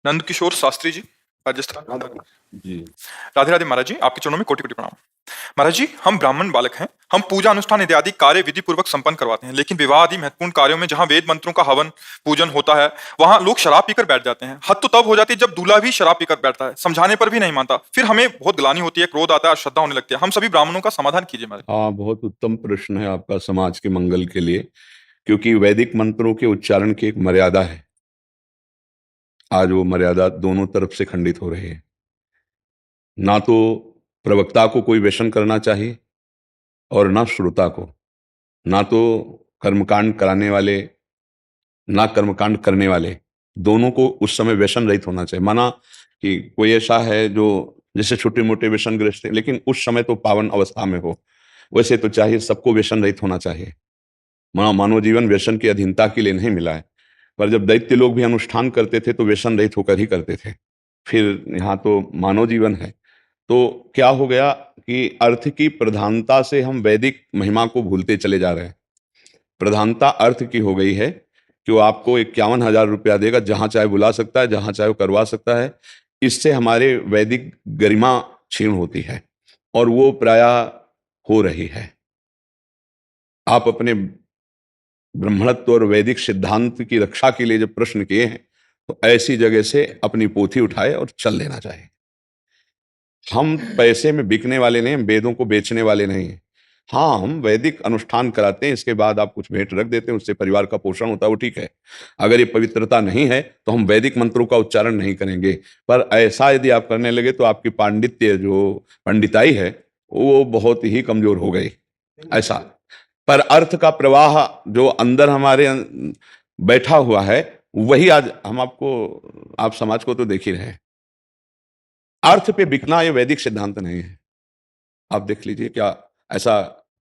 नंदकिशोर शास्त्री जी, राजस्थान। जी। राधे राधे महाराज जी, आपके चरणों में कोटि कोटि प्रणाम। महाराज जी, हम ब्राह्मण बालक हैं। हम पूजा अनुष्ठान इत्यादि कार्य विधि पूर्वक संपन्न करवाते हैं, लेकिन विवाह आदि महत्वपूर्ण कार्यों में जहां वेद मंत्रों का हवन पूजन होता है, वहां लोग शराब पीकर बैठ जाते हैं। हद तो तब हो जाती है जब दूल्हा भी शराब पीकर बैठता है, समझाने पर भी नहीं मानता। फिर हमें बहुत ग्लानि होती है, क्रोध आता है, श्रद्धा होने लगती है। हम सभी ब्राह्मणों का समाधान कीजिए महाराज। हाँ, बहुत उत्तम प्रश्न है आपका समाज के मंगल के लिए, क्योंकि वैदिक मंत्रों के उच्चारण की एक मर्यादा है। आज वो मर्यादा दोनों तरफ से खंडित हो रही है। ना तो प्रवक्ता को कोई व्यसन करना चाहिए और ना श्रोता को, ना तो कर्मकांड कराने वाले ना कर्मकांड करने वाले, दोनों को उस समय व्यसन रहित होना चाहिए। माना कि कोई ऐसा है जो जैसे छोटे मोटे व्यसन ग्रस्त है, लेकिन उस समय तो पावन अवस्था में हो, वैसे तो चाहिए सबको व्यसन रहित होना चाहिए। मानव जीवन व्यसन की अधीनता के लिए नहीं मिला है, पर जब दैत्य लोग भी अनुष्ठान करते थे तो व्यसन रहित होकर ही करते थे। फिर यहाँ तो मानव जीवन है, तो क्या हो गया कि अर्थ की प्रधानता से हम वैदिक महिमा को भूलते चले जा रहे हैं। प्रधानता अर्थ की हो गई है कि वो आपको 51,000 रुपया देगा, जहां चाहे बुला सकता है, जहां चाहे वो करवा सकता है। इससे हमारे वैदिक गरिमा क्षीण होती है और वो प्रायः हो रही है। आप अपने ब्राह्मणत्व और वैदिक सिद्धांत की रक्षा के लिए जब प्रश्न किए हैं, तो ऐसी जगह से अपनी पोथी उठाए और चल लेना चाहिए। हम पैसे में बिकने वाले नहीं, हम वेदों को बेचने वाले नहीं हैं। हाँ, हम वैदिक अनुष्ठान कराते हैं, इसके बाद आप कुछ भेंट रख देते हैं, उससे परिवार का पोषण होता है, वो ठीक है। अगर ये पवित्रता नहीं है तो हम वैदिक मंत्रों का उच्चारण नहीं करेंगे। पर ऐसा यदि आप करने लगे तो आपकी पांडित्य जो पंडिताई है वो बहुत ही कमजोर हो गई। ऐसा पर अर्थ का प्रवाह जो अंदर हमारे बैठा हुआ है, वही आज हम आप समाज को तो देख ही रहे हैं। अर्थ पे बिकना ये वैदिक सिद्धांत नहीं है। आप देख लीजिए, क्या ऐसा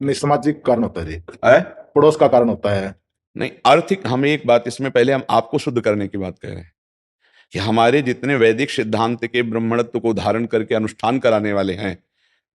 नहीं, सामाजिक कारण होता है जी, है? पड़ोस का कारण होता है। नहीं, आर्थिक, हमें एक बात इसमें पहले हम आपको शुद्ध करने की बात कह रहे हैं कि हमारे जितने वैदिक सिद्धांत के ब्राह्मणत्व को धारण करके अनुष्ठान कराने वाले हैं,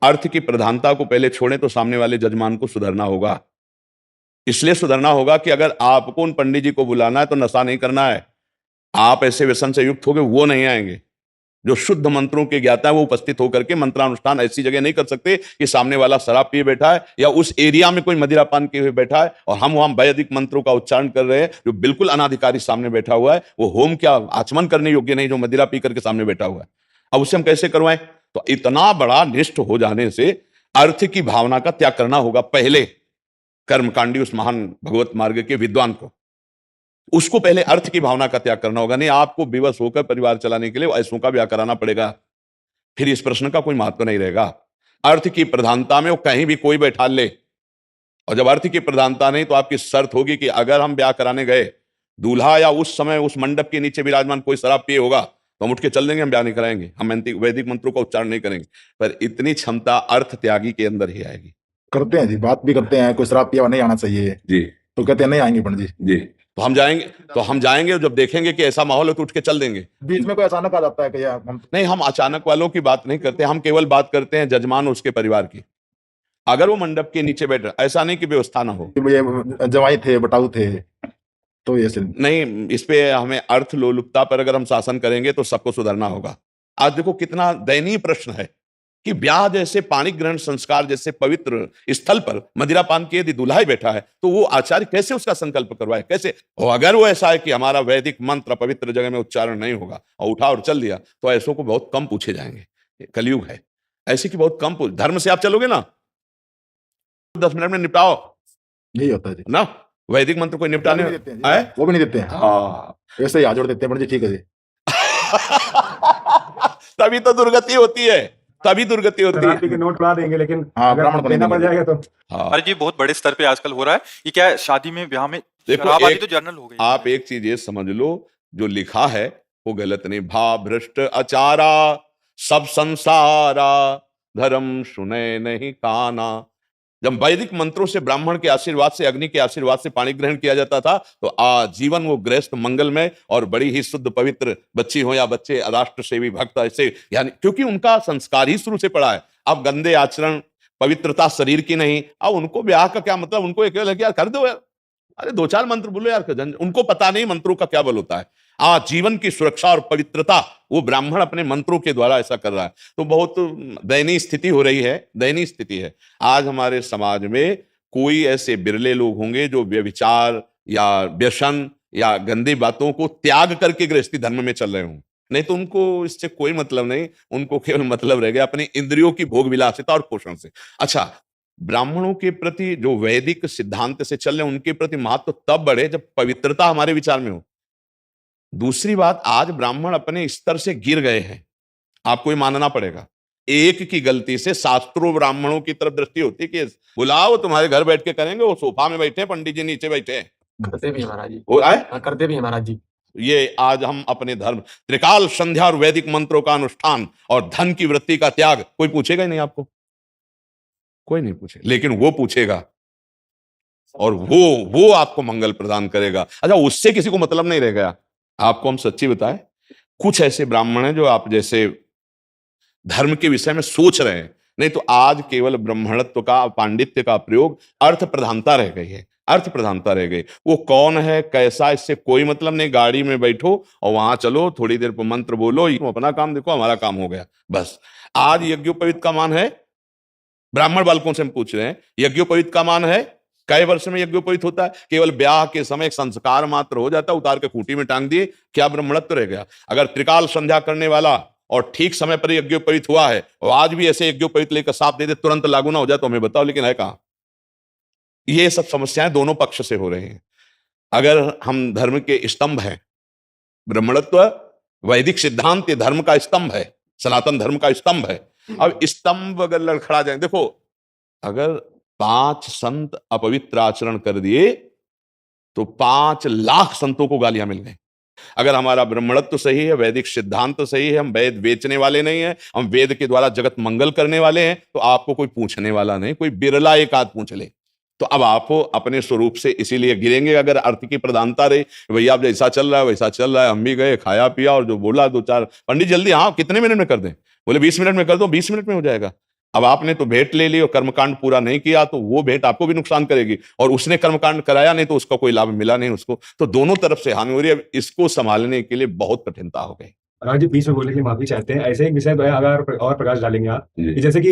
अर्थ की प्रधानता को पहले छोड़ें तो सामने वाले जजमान को सुधरना होगा। इसलिए सुधरना होगा कि अगर आपको उन पंडित जी को बुलाना है तो नशा नहीं करना है। आप ऐसे व्यसन से युक्त हो गए, वो नहीं आएंगे। जो शुद्ध मंत्रों के ज्ञाता है वो उपस्थित होकर के मंत्रानुष्ठान ऐसी जगह नहीं कर सकते कि सामने वाला शराब पिए बैठा है या उस एरिया में कोई मदिरापान किए हुए बैठा है और हम वहां वैदिक मंत्रों का उच्चारण कर रहे हैं। जो बिल्कुल अनाधिकारी सामने बैठा हुआ है, वो होम क्या आचमन करने योग्य नहीं, जो मदिरा पी करके सामने बैठा हुआ है। अब उसे हम कैसे करवाएं? तो इतना बड़ा निष्ठ हो जाने से अर्थ की भावना का त्याग करना होगा पहले। कर्मकांडी उस महान भगवत मार्ग के विद्वान को, उसको पहले अर्थ की भावना का त्याग करना होगा। नहीं, आपको विवश होकर परिवार चलाने के लिए ऐसों का ब्याह कराना पड़ेगा, फिर इस प्रश्न का कोई महत्व नहीं रहेगा। अर्थ की प्रधानता में वो कहीं भी कोई बैठा ले, और जब अर्थ की प्रधानता नहीं तो आपकी शर्त होगी कि अगर हम ब्याह कराने गए, दूल्हा या उस समय उस मंडप के नीचे विराजमान कोई शराब पिए होगा तो हम उठ के चल देंगे, हम ब्याह नहीं कराएंगे, हम वैदिक मंत्रों का उच्चारण नहीं करेंगे। पर इतनी क्षमता अर्थ त्यागी के अंदर ही आएगी। करते हैं जी, बात भी करते हैं, कोई शराब पिया हुआ नहीं आना चाहिए जी, तो कहते हैं नहीं आएंगे पंडित जी। जी, तो हम जाएंगे जब देखेंगे कि ऐसा माहौल है तो उठ के चल देंगे। बीच में कोई अचानक आ जाता है कि यार हम नहीं, हम अचानक वालों की बात नहीं करते, हम केवल बात करते हैं जजमान उसके परिवार की। अगर वो मंडप के नीचे बैठ रहा, ऐसा नहीं कि व्यवस्था ना हो, ये जवाई थे, बटाऊ थे, तो ये नहीं, इस पे हमें अर्थ लोलुपता पर अगर हम शासन करेंगे तो सबको सुधरना होगा। आज देखो कितना दयनीय प्रश्न है कि ब्याह जैसे पाणी ग्रहण संस्कार जैसे पवित्र स्थल पर मदिरापान किए यदि दूल्हा ही बैठा है तो वो आचार्य कैसे उसका संकल्प करवाए, कैसे? और अगर वो ऐसा है कि हमारा वैदिक मंत्र पवित्र जगह में उच्चारण नहीं होगा और उठा और चल दिया, तो ऐसों को बहुत कम पूछे जाएंगे। कलयुग है, ऐसे की बहुत कम पूछ। धर्म से आप चलोगे ना, 10 मिनट में निपटाओ, यही होता है जी ना? वैदिक मंत्र कोई निपटाने वो भी नहीं देते हैं। हाँ, ऐसे ही जोड़ देते हैं पंडित जी, ठीक है जी। तभी तो दुर्गति होती है, तभी दुर्गति होती है। के नोट बना देंगे, लेकिन हाँ, अगर ब्राह्मण देना पड़ जाएगा तो हाँ, अरे जी, बहुत बड़े स्तर पे आजकल हो रहा है। ये क्या है, शादी में ब्याह में देखो, शराब आदि तो जर्नल हो गई। आप एक चीज ये समझ लो, जो लिखा है वो गलत नहीं। भा भ्रष्ट आचारा सब संसारा, धर्म सुने नहीं काना। जब वैदिक मंत्रों से, ब्राह्मण के आशीर्वाद से, अग्नि के आशीर्वाद से पानी ग्रहण किया जाता था तो आजीवन वो गृहस्थ मंगलमय और बड़ी ही शुद्ध पवित्र बच्ची हो या बच्चे राष्ट्र सेवी भक्त ऐसे, यानी क्योंकि उनका संस्कार ही शुरू से पड़ा है। अब गंदे आचरण, पवित्रता शरीर की नहीं, अब उनको ब्याह का क्या मतलब? उनको एक यार कर दो यार, अरे 2-4 मंत्र बोलो यार, उनको पता नहीं मंत्रों का क्या बल होता है। आजीवन की सुरक्षा और पवित्रता वो ब्राह्मण अपने मंत्रों के द्वारा ऐसा कर रहा है। तो बहुत दयनीय स्थिति हो रही है, दयनीय स्थिति है। आज हमारे समाज में कोई ऐसे बिरले लोग होंगे जो व्यभिचार या व्यसन या गंदी बातों को त्याग करके गृहस्थी धर्म में चल रहे हों। नहीं तो उनको इससे कोई मतलब नहीं, उनको केवल मतलब रह गया अपनी इंद्रियों की भोग विलासिता और पोषण से। अच्छा, ब्राह्मणों के प्रति जो वैदिक सिद्धांत से चल रहे हैं उनके प्रति महत्व तब बढ़े जब पवित्रता हमारे विचार में हो। दूसरी बात, आज ब्राह्मण अपने स्तर से गिर गए हैं, आपको ये मानना पड़ेगा। एक की गलती से शास्त्रों ब्राह्मणों की तरफ दृष्टि होती है कि बुलाओ तुम्हारे घर बैठ के करेंगे, वो सोफा में बैठे, पंडित जी नीचे बैठे हैं। करते भी हैं महाराज जी। वो आए हाँ, करते भी हैं महाराज जी। ये आज हम अपने धर्म त्रिकाल संध्या और वैदिक मंत्रों का अनुष्ठान और धन की वृत्ति का त्याग, कोई पूछेगा ही नहीं आपको, कोई नहीं पूछे, लेकिन वो पूछेगा और वो आपको मंगल प्रदान करेगा। अच्छा, उससे किसी को मतलब नहीं रह गया। आपको हम सच्ची बताएं, कुछ ऐसे ब्राह्मण हैं जो आप जैसे धर्म के विषय में सोच रहे हैं, नहीं तो आज केवल ब्राह्मणत्व का, पांडित्य का प्रयोग अर्थ प्रधानता रह गई है, अर्थ प्रधानता रह गई। वो कौन है कैसा, इससे कोई मतलब नहीं। गाड़ी में बैठो और वहां चलो, थोड़ी देर पर मंत्र बोलो, अपना काम देखो, हमारा काम हो गया, बस। आज यज्ञोपवीत का मान है, ब्राह्मण बालकों से हम पूछ रहे हैं, यज्ञोपवीत का मान है? कई वर्ष में यज्ञोपवीत होता है? केवल ब्याह के समय एक संस्कार मात्र हो जाता है, उतार के खूंटी में टांग दिए, क्या ब्राह्मणत्व रह गया? अगर त्रिकाल संध्या करने वाला और ठीक समय पर यज्ञोपवीत हुआ है और आज भी ऐसे यज्ञोपवीत लेकर साफ दे दे, तुरंत लागू ना हो जाए तो हमें बताओ, लेकिन है कहां? ये सब समस्याएं दोनों पक्ष से हो रही हैं। अगर हम धर्म के स्तंभ हैं, ब्राह्मणत्व वैदिक सिद्धांत ये धर्म का स्तंभ है, सनातन धर्म का स्तंभ है। अब स्तंभ अगर लड़खड़ा जाए, देखो अगर 5 संत अपवित्र आचरण कर दिए तो 5 लाख संतों को गालियां मिल गई। अगर हमारा ब्राह्मणत्व सही है, वैदिक सिद्धांत सही है, हम वेद बेचने वाले नहीं हैं, हम वेद के द्वारा जगत मंगल करने वाले हैं, तो आपको कोई पूछने वाला नहीं, कोई बिरला एक आध पूछ ले। तो अब आप अपने स्वरूप से इसीलिए गिरेंगे अगर अर्थ की प्रधानता रही, भैया आप जैसा चल रहा है वैसा चल रहा है, हम भी गए खाया पिया और जो बोला 2-4 पंडित जल्दी, हाँ कितने मिनट में कर दें? बोले 20 मिनट में कर दो, 20 मिनट में हो जाएगा। अब आपने तो भेंट ले ली और कर्मकांड पूरा नहीं किया तो वो भेंट आपको भी नुकसान करेगी, और उसने कर्मकांड कराया नहीं तो उसका कोई लाभ मिला नहीं उसको, तो दोनों तरफ से हानि हो रही है। इसको संभालने के लिए बहुत कठिनता हो गई। राज जी बीच में बोलने के लिए माफी चाहते हैं। ऐसे एक विषय पे अगर और प्रकाश डालेंगे आप जी। कि जैसे कि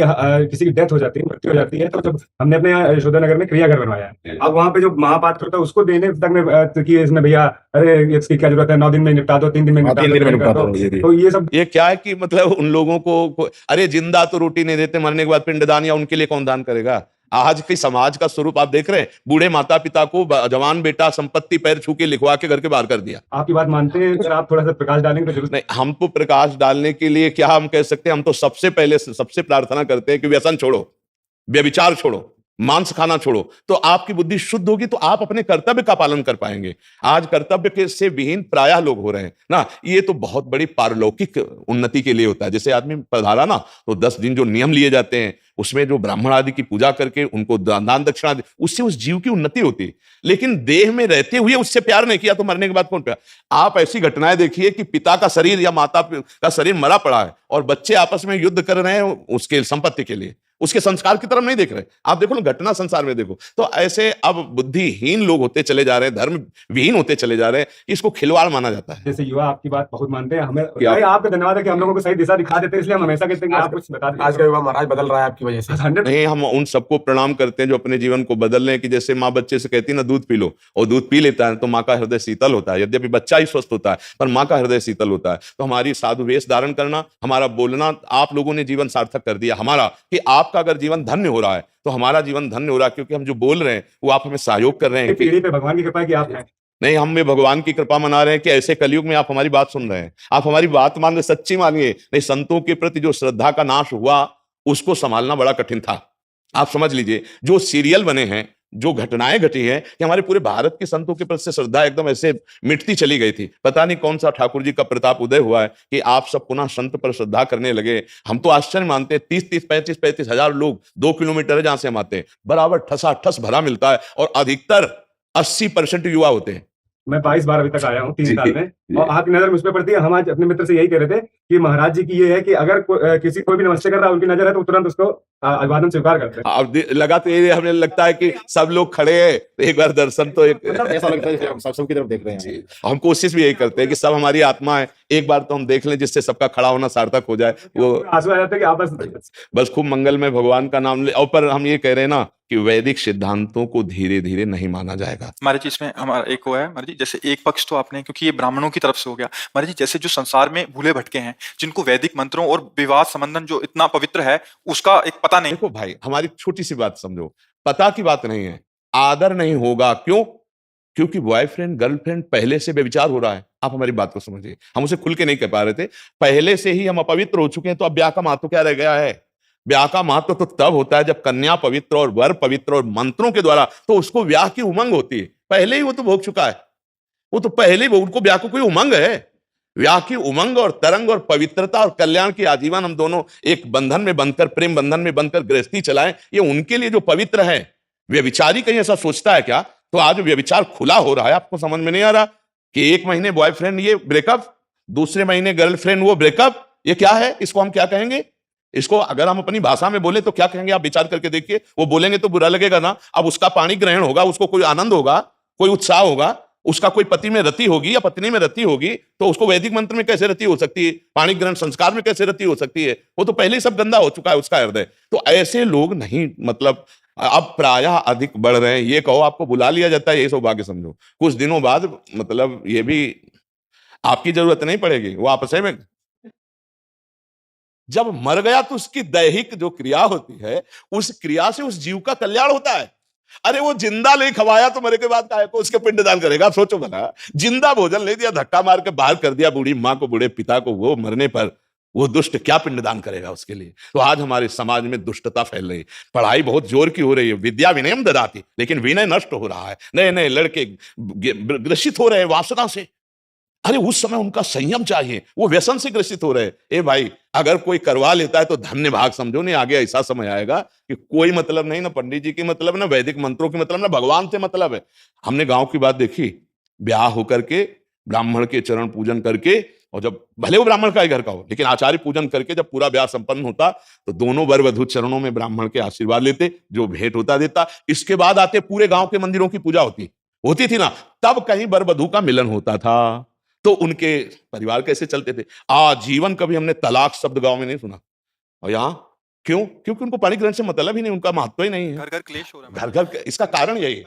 किसी की डेथ हो जाती है, मृत्यु हो जाती है, तो जब हमने अपने यहाँ यशोदा नगर में क्रियाघर बनवाया है, अब वहाँ पे जो महापात्र होता है उसको देने तक में कि इसमें भैया अरे इसकी क्या जरूरत है, 9 दिन में निपटा दो, 3 दिन में हाँ, निपटा 3 दिन में निपटा दो, दो। तो ये सब ये क्या है कि मतलब उन लोगों को अरे जिंदा तो रोटी नहीं देते, मरने के बाद पिंडदान या उनके लिए कौन दान करेगा? आज के समाज का स्वरूप आप देख रहे हैं, बूढ़े माता पिता को जवान बेटा संपत्ति पैर छू के लिखवा के घर के बाहर कर दिया। आपकी बात मानते हैं, अगर आप थोड़ा सा प्रकाश डालेंगे तो जरूर। नहीं, हम तो प्रकाश डालने के लिए क्या हम कह सकते हैं, हम तो सबसे पहले सबसे प्रार्थना करते हैं कि व्यसन छोड़ो, व्यभिचार छोड़ो, मांस खाना छोड़ो, तो आपकी बुद्धि शुद्ध होगी, तो आप अपने कर्तव्य का पालन कर पाएंगे। आज कर्तव्य के से विहीन प्रायः लोग हो रहे हैं ना। ये तो बहुत बड़ी पारलौकिक उन्नति के लिए होता है। जैसे आदमी पधारा ना तो 10 दिन जो नियम लिए जाते हैं उसमें जो ब्राह्मण आदि की पूजा करके उनको दान दक्षिणा, उससे उस जीव की उन्नति होती है। लेकिन देह में रहते हुए उससे प्यार नहीं किया तो मरने के बाद कौन प्यार? आप ऐसी घटनाएं देखिए कि पिता का शरीर या माता का शरीर मरा पड़ा है और बच्चे आपस में युद्ध कर रहे हैं उसके संपत्ति के लिए, उसके संस्कार की तरफ नहीं देख रहे। आप देखो ना, घटना संसार में देखो। तो ऐसे अब बुद्धिहीन लोग होते चले जा रहे हैं, धर्म विहीन होते चले जा रहे हैं, इसको खिलवाड़ माना जाता है। जैसे युवा आपकी बात बहुत मानते हैं, हमें क्या? आपका धन्यवाद है कि हम लोगों को सही दिशा दिखा देते हैं, इसलिए हम हमेशा कहते हैं कि आप कुछ बता दीजिए। आज का युवा महाराज बदल रहा है आपकी वजह से। 100 नहीं, हम उन सबको प्रणाम करते हैं जो अपने जीवन को बदल रहे हैं। कि जैसे माँ बच्चे से कहती है ना दूध पी लो, और दूध पी लेता है तो माँ का हृदय शीतल होता है। यद्यपि बच्चा ही स्वस्थ होता है पर माँ का हृदय शीतल होता है। तो हमारी साधु वेश धारण करना, हमारा बोलना, आप लोगों ने जीवन सार्थक कर दिया हमारा। कि आपका अगर जीवन धन्य हो रहा है तो हमारा जीवन धन्य हो रहा है, क्योंकि हम जो बोल रहे हैं वो आप हमें सहयोग कर रहे हैं। पीढ़ी पे भगवान की कृपा है कि आप हैं। नहीं, हम में भगवान की कृपा मना रहे हैं कि ऐसे कलयुग में आप हमारी बात सुन रहे हैं, आप हमारी बात मान रहे, सच्ची मानिए। नहीं, संतों के प्रति जो श्रद्धा का नाश हुआ उसको संभालना बड़ा कठिन था। आप समझ लीजिए, जो सीरियल बने हैं, जो घटनाएं घटी हैं कि हमारे पूरे भारत के संतों के प्रति श्रद्धा एकदम ऐसे मिटती चली गई थी। पता नहीं कौन सा ठाकुर जी का प्रताप उदय हुआ है कि आप सब पुनः संत पर श्रद्धा करने लगे। हम तो आश्चर्य मानते हैं, 30-30, 35-35 हजार लोग 2 किलोमीटर है जहां से हम आते हैं, बराबर ठसाठस भरा मिलता है और अधिकतर 80% युवा होते हैं। मैं 22 बार अभी तक आया हूँ 3 जी, साल में, जी। और आपकी नजर मुझ पे पड़ती है। हम आज अपने मित्र से यही कह रहे थे कि महाराज जी की ये है कि अगर कोई भी नमस्ते कर रहा है, उनकी नजर है तो तुरंत उसको अभिवादन स्वीकार करते हैं। अब लगा तो ये हमें लगता है कि सब लोग खड़े हैं तो एक बार दर्शन तो एक ऐसा लगता है जैसे हम सबकी तरफ देख रहे हैं। जी, हम कोशिश भी यही करते हैं कि सब हमारी आत्मा है, एक बार तो हम देख लें जिससे सबका खड़ा होना सार्थक हो जाए। वो आंसू आ जाते हैं कि आपस बस खूब मंगल में भगवान का नाम ले। और पर हम ये कह रहे हैं ना कि वैदिक सिद्धांतों को धीरे धीरे नहीं माना जाएगा। महाराज जी इसमें हमारा एक वो है महाराज जी, जैसे एक पक्ष तो आपने, क्योंकि ये ब्राह्मणों की तरफ से हो गया महाराज जी, जैसे जो संसार में भूले भटके हैं, जिनको वैदिक मंत्रों और विवाह संबंधन जो इतना पवित्र है उसका एक पता नहीं। देखो भाई, हमारी छोटी सी बात समझो, पता की बात नहीं है, आदर नहीं होगा। क्यों? क्योंकि बॉयफ्रेंड गर्लफ्रेंड पहले से व्यभिचार हो रहा है। आप हमारी बात को समझिए, हम उसे खुल के नहीं कह पा रहे थे, पहले से ही हम अपवित्र हो चुके हैं, तो अब ब्याह का महत्व क्या रह गया है? ब्याह का महत्व तो तब होता है जब कन्या पवित्र और वर पवित्र और मंत्रों के द्वारा, तो उसको ब्याह की उमंग होती है। पहले ही वो तो भोग चुका है, वो तो पहले ही उनको ब्याह को कोई उमंग है। ब्याह की उमंग और तरंग और पवित्रता और कल्याण की आजीवन हम दोनों एक बंधन में बंधकर, प्रेम बंधन में बंधकर गृहस्थी चलाएं, ये उनके लिए जो पवित्र है। व्यभिचारी कहीं ऐसा सोचता है क्या? तो आज व्यभिचार खुला हो रहा है, आपको समझ में नहीं आ रहा कि एक महीने बॉयफ्रेंड ये ब्रेकअप, दूसरे महीने गर्लफ्रेंड वो ब्रेकअप, ये क्या है? इसको हम क्या कहेंगे? इसको अगर हम अपनी भाषा में बोले तो क्या कहेंगे? आप विचार करके देखिए। वो बोलेंगे तो बुरा लगेगा ना। अब उसका पाणी ग्रहण होगा, उसको कोई आनंद होगा, कोई उत्साह होगा, उसका कोई पति में रति होगी या पत्नी में रति होगी, तो उसको वैदिक मंत्र में कैसे रति हो सकती है? पाणी ग्रहण संस्कार में कैसे रति हो सकती है? वो तो पहले ही सब गंदा हो चुका है उसका हृदय। तो ऐसे लोग नहीं, मतलब अब प्रायः अधिक बढ़ रहे हैं। ये कहो आपको बुला लिया जाता है, ये सौभाग्य समझो। कुछ दिनों बाद मतलब ये भी आपकी जरूरत नहीं पड़ेगी, वो आपस में जब मर गया तो उसकी दैहिक जो क्रिया होती है, उस क्रिया से उस जीव का कल्याण होता है। अरे वो जिंदा नहीं खवाया तो मरे के बाद काहे को उसके पिंडदान करेगा? आप सोचो भला, जिंदा भोजन ले दिया, धक्का मार के बाहर कर दिया बूढ़ी माँ को, बूढ़े पिता को, वो मरने पर वो दुष्ट क्या पिंडदान करेगा उसके लिए? तो आज हमारे समाज में दुष्टता फैल रही है। पढ़ाई बहुत जोर की हो रही है, विद्या विनयम ददाति, लेकिन विनय नष्ट हो रहा है। नए नए लड़के ग्रसित हो रहे हैं वासना से। अरे उस समय उनका संयम चाहिए, वो व्यसन से ग्रसित हो रहे हैं। ए भाई, अगर कोई करवा लेता है तो धन्य भाग समझो, नहीं आगे ऐसा समय आएगा कि कोई मतलब नहीं, ना पंडित जी की मतलब, ना वैदिक मंत्रों की मतलब, ना भगवान से मतलब है। हमने गांव की बात देखी, ब्याह होकर के ब्राह्मण के चरण पूजन करके, और जब भले वो ब्राह्मण का ही घर का हो, लेकिन आचार्य पूजन करके जब पूरा ब्याह संपन्न होता तो दोनों वर वधू चरणों में ब्राह्मण के आशीर्वाद लेते, जो भेंट होता देता। इसके बाद आते पूरे गांव के मंदिरों की पूजा होती थी ना, तब कहीं वर वधू का मिलन होता था। तो उनके परिवार कैसे चलते थे? आजीवन कभी हमने तलाक शब्द गांव में नहीं सुना। और यहाँ क्यों? क्योंकि उनको पाणी ग्रहण से मतलब ही नहीं, उनका महत्व ही नहीं है। घर घर क्लेश हो रहा है। घर घर, इसका कारण यही है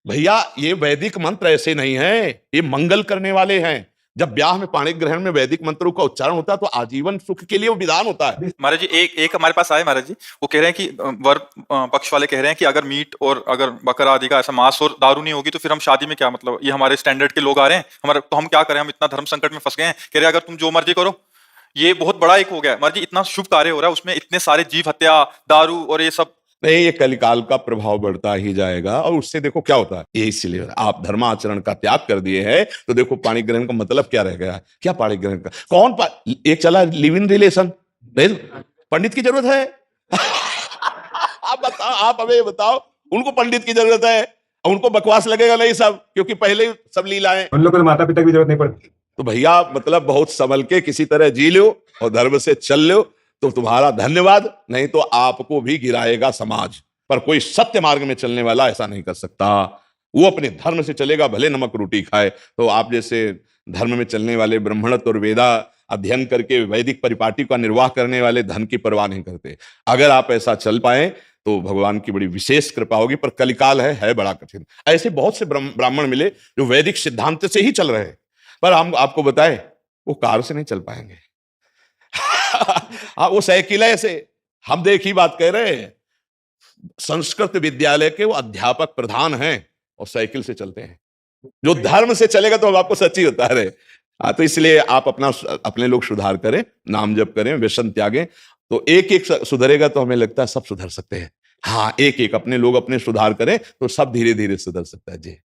भैया, ये वैदिक मंत्र ऐसे नहीं है, ये मंगल करने वाले हैं। जब ब्याह में पाणी ग्रहण में वैदिक मंत्रों का उच्चारण होता है तो आजीवन सुख के लिए वो विधान होता है। महाराज जी एक हमारे पास आए महाराज जी, वो कह रहे हैं कि वर पक्ष वाले कह रहे हैं कि अगर मीट और अगर बकरा आदि का ऐसा मांस और दारू नहीं होगी तो फिर हम शादी में क्या मतलब, ये हमारे स्टैंडर्ड के लोग आ रहे हैं हमारे, तो हम क्या करें? हम इतना धर्म संकट में फंस गए हैं। कह रहे हैं अगर तुम जो मर्जी करो। ये बहुत बड़ा एक हो गया महाराज जी, इतना शुभ कार्य हो रहा है, उसमें इतने सारे जीव हत्या, दारू और ये सब। नहीं, ये कलिकाल का प्रभाव बढ़ता ही जाएगा, और उससे देखो क्या होता है। ये इसलिए आप धर्माचरण का त्याग कर दिए हैं, तो देखो पाणी ग्रहण का मतलब क्या रह गया? क्या पाणी ग्रहण का कौन एक चला लिव इन रिलेशन, नहीं पंडित की जरूरत है? आप बताओ, आप हमें बताओ, उनको पंडित की जरूरत है? उनको बकवास लगेगा नहीं सब, क्योंकि पहले ही सब लीलाएं। उन लोगों को माता पिता की जरूरत नहीं पड़ती। तो भैया मतलब बहुत संभल के किसी तरह जी लो और धर्म से चल लो तो तुम्हारा धन्यवाद, नहीं तो आपको भी गिराएगा समाज। पर कोई सत्य मार्ग में चलने वाला ऐसा नहीं कर सकता, वो अपने धर्म से चलेगा, भले नमक रोटी खाए। तो आप जैसे धर्म में चलने वाले ब्राह्मणत्व और वेदा अध्ययन करके वैदिक परिपाटी का निर्वाह करने वाले धन की परवाह नहीं करते। अगर आप ऐसा चल पाए तो भगवान की बड़ी विशेष कृपा होगी। पर कलिकाल है बड़ा कठिन। ऐसे बहुत से ब्राह्मण मिले जो वैदिक सिद्धांत से ही चल रहे हैं, पर हम आपको बताएं वो कार से नहीं चल पाएंगे। हाँ, वो साइकिल से हम देखी बात कह रहे हैं, संस्कृत विद्यालय के वो अध्यापक प्रधान हैं और साइकिल से चलते हैं। जो धर्म से चलेगा तो हम आपको सच्ची बता रहे। हाँ, तो इसलिए आप अपने लोग सुधार करें, नाम जप करें, व्यसन त्यागें, तो एक एक सुधरेगा तो हमें लगता है सब सुधर सकते हैं। हाँ, एक एक अपने लोग अपने सुधार करें तो सब धीरे धीरे सुधर सकता है जी।